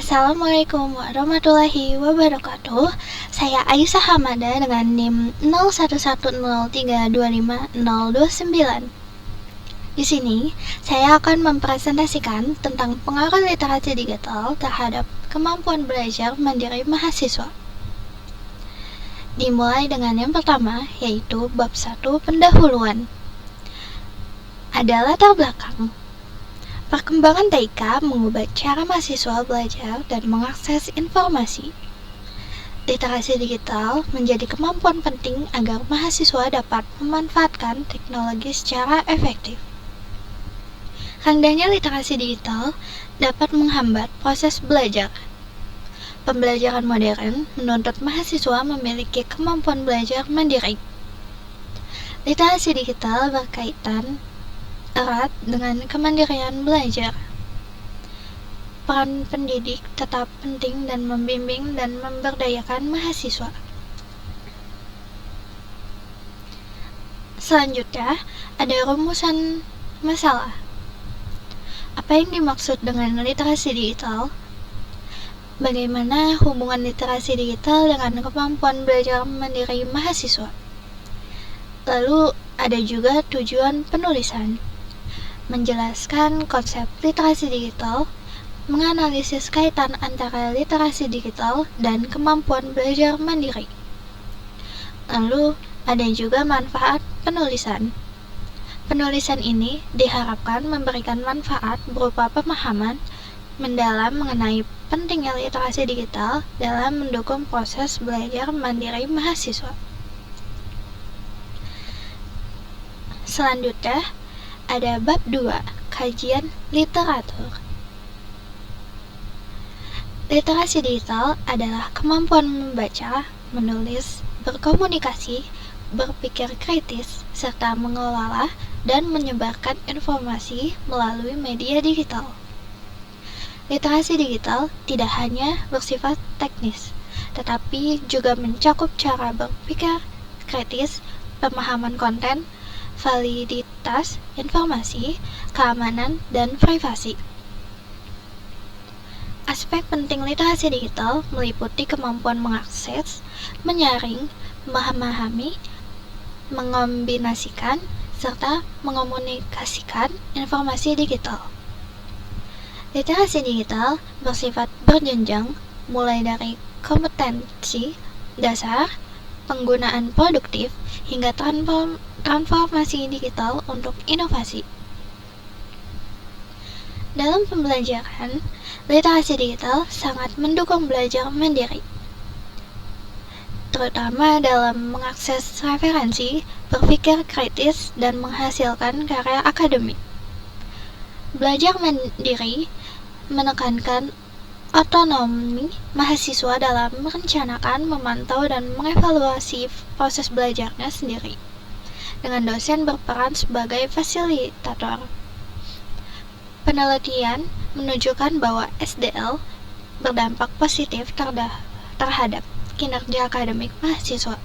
Assalamualaikum warahmatullahi wabarakatuh. Saya Aisyah Hamada dengan NIM 0110325029. Di sini, saya akan mempresentasikan tentang pengaruh literasi digital terhadap kemampuan belajar mandiri mahasiswa. Dimulai dengan yang pertama, yaitu bab 1 pendahuluan. Ada latar belakang. Perkembangan TIK mengubah cara mahasiswa belajar dan mengakses informasi. Literasi digital menjadi kemampuan penting agar mahasiswa dapat memanfaatkan teknologi secara efektif. Rendahnya literasi digital dapat menghambat proses belajar. Pembelajaran modern menuntut mahasiswa memiliki kemampuan belajar mandiri. Literasi digital berkaitan erat dengan kemandirian belajar. Peran pendidik tetap penting dan membimbing dan memberdayakan mahasiswa. Selanjutnya, ada rumusan masalah. Apa yang dimaksud dengan literasi digital? Bagaimana hubungan literasi digital dengan kemampuan belajar mandiri mahasiswa? Lalu, ada juga tujuan penulisan. Menjelaskan konsep literasi digital, menganalisis kaitan antara literasi digital dan kemampuan belajar mandiri. Lalu, ada juga manfaat penulisan. Penulisan ini diharapkan memberikan manfaat berupa pemahaman mendalam mengenai pentingnya literasi digital dalam mendukung proses belajar mandiri mahasiswa. Selanjutnya, ada bab 2, kajian literatur. Literasi digital adalah kemampuan membaca, menulis, berkomunikasi, berpikir kritis, serta mengelola dan menyebarkan informasi melalui media digital. Literasi digital tidak hanya bersifat teknis, tetapi juga mencakup cara berpikir kritis, pemahaman konten, validitas informasi, keamanan, dan privasi. Aspek penting literasi digital meliputi kemampuan mengakses, menyaring, memahami, mengombinasikan, serta mengomunikasikan informasi digital. Literasi digital bersifat berjenjang, mulai dari kompetensi dasar, penggunaan produktif, hingga transformasi digital untuk inovasi. Dalam pembelajaran, literasi digital sangat mendukung belajar mandiri, terutama dalam mengakses referensi, berpikir kritis, dan menghasilkan karya akademik. Belajar mandiri menekankan otonomi mahasiswa dalam merencanakan, memantau, dan mengevaluasi proses belajarnya sendiri, dengan dosen berperan sebagai fasilitator. Penelitian menunjukkan bahwa SDL berdampak positif terhadap kinerja akademik mahasiswa.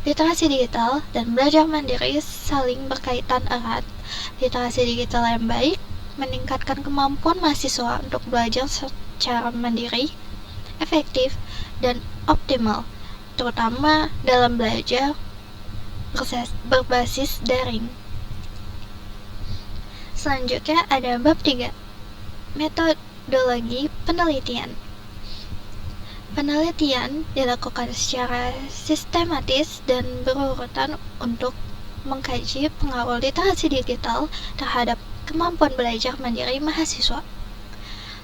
Literasi digital dan belajar mandiri saling berkaitan erat. Literasi digital yang baik meningkatkan kemampuan mahasiswa untuk belajar secara mandiri, efektif, dan optimal, terutama dalam belajar berbasis daring. Selanjutnya ada bab 3, metodologi penelitian. Penelitian dilakukan secara sistematis dan berurutan untuk mengkaji pengaruh literasi digital terhadap kemampuan belajar mandiri mahasiswa.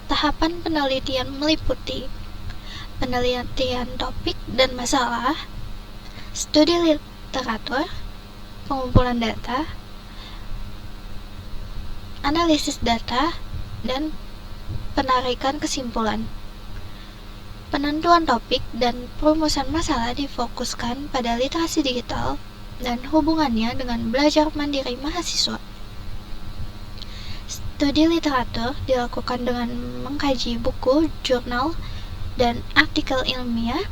Tahapan penelitian meliputi penelitian topik dan masalah, studi literatur, pengumpulan data, analisis data, dan penarikan kesimpulan. Penentuan topik dan perumusan masalah difokuskan pada literasi digital dan hubungannya dengan belajar mandiri mahasiswa. Studi literatur dilakukan dengan mengkaji buku, jurnal, dan artikel ilmiah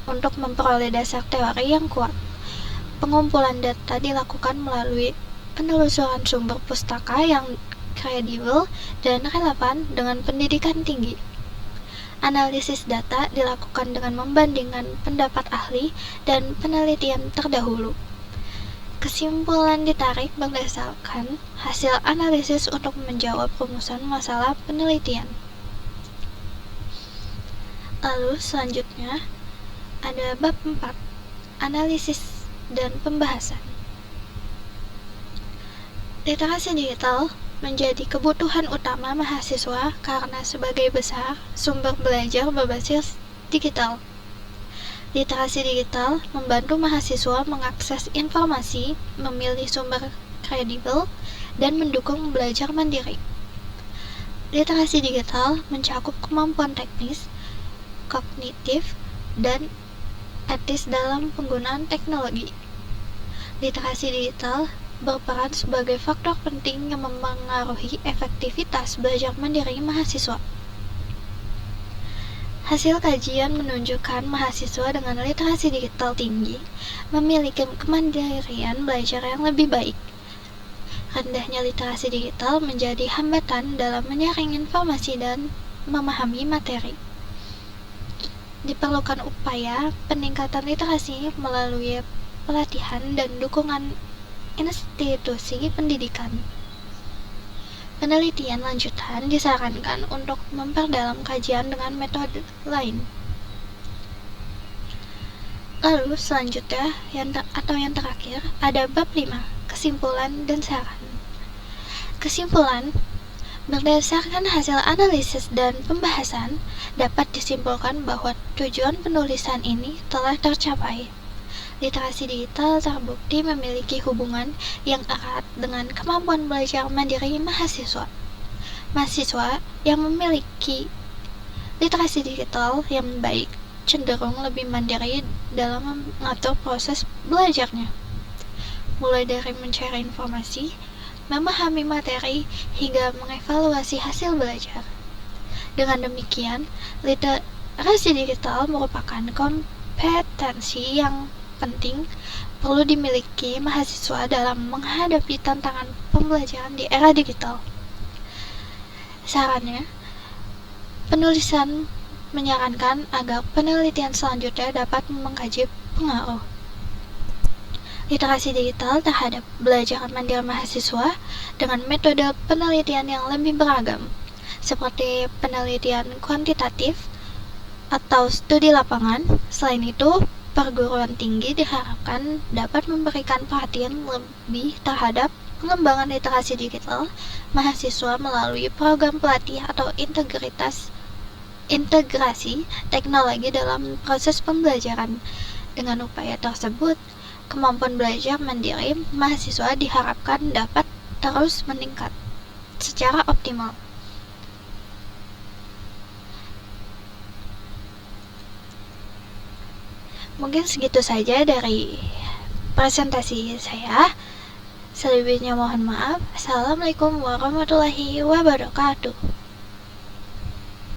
untuk memperoleh dasar teori yang kuat. Pengumpulan data dilakukan melalui penelusuran sumber pustaka yang kredibel dan relevan dengan pendidikan tinggi. Analisis data dilakukan dengan membandingkan pendapat ahli dan penelitian terdahulu. Kesimpulan ditarik berdasarkan hasil analisis untuk menjawab rumusan masalah penelitian. Lalu selanjutnya ada bab 4, analisis dan pembahasan. Literasi digital menjadi kebutuhan utama mahasiswa karena sebagai besar sumber belajar berbasis digital. Literasi digital membantu mahasiswa mengakses informasi, memilih sumber kredibel, dan mendukung belajar mandiri. Literasi digital mencakup kemampuan teknis, kognitif, dan etis dalam penggunaan teknologi. Literasi digital berperan sebagai faktor penting yang memengaruhi efektivitas belajar mandiri mahasiswa. Hasil kajian menunjukkan mahasiswa dengan literasi digital tinggi memiliki kemandirian belajar yang lebih baik. Rendahnya literasi digital menjadi hambatan dalam menyaring informasi dan memahami materi. Diperlukan upaya peningkatan literasi melalui pelatihan dan dukungan institusi pendidikan. Penelitian lanjutan disarankan untuk memperdalam kajian dengan metode lain. Lalu selanjutnya yang terakhir ada bab 5, kesimpulan dan saran. Kesimpulan, berdasarkan hasil analisis dan pembahasan, dapat disimpulkan bahwa tujuan penulisan ini telah tercapai. Literasi digital terbukti memiliki hubungan yang erat dengan kemampuan belajar mandiri mahasiswa. Mahasiswa yang memiliki literasi digital yang baik cenderung lebih mandiri dalam mengatur proses belajarnya, mulai dari mencari informasi, memahami materi, hingga mengevaluasi hasil belajar. Dengan demikian, literasi digital merupakan kompetensi yang penting perlu dimiliki mahasiswa dalam menghadapi tantangan pembelajaran di era digital. Sarannya, penulisan menyarankan agar penelitian selanjutnya dapat mengkaji pengaruh literasi digital terhadap belajar mandiri mahasiswa dengan metode penelitian yang lebih beragam, seperti penelitian kuantitatif atau studi lapangan. Selain itu, perguruan tinggi diharapkan dapat memberikan perhatian lebih terhadap pengembangan literasi digital mahasiswa melalui program pelatih atau integrasi teknologi dalam proses pembelajaran. Dengan upaya tersebut, kemampuan belajar mandiri mahasiswa diharapkan dapat terus meningkat secara optimal. Mungkin segitu saja dari presentasi saya. Selebihnya mohon maaf. Assalamualaikum warahmatullahi wabarakatuh.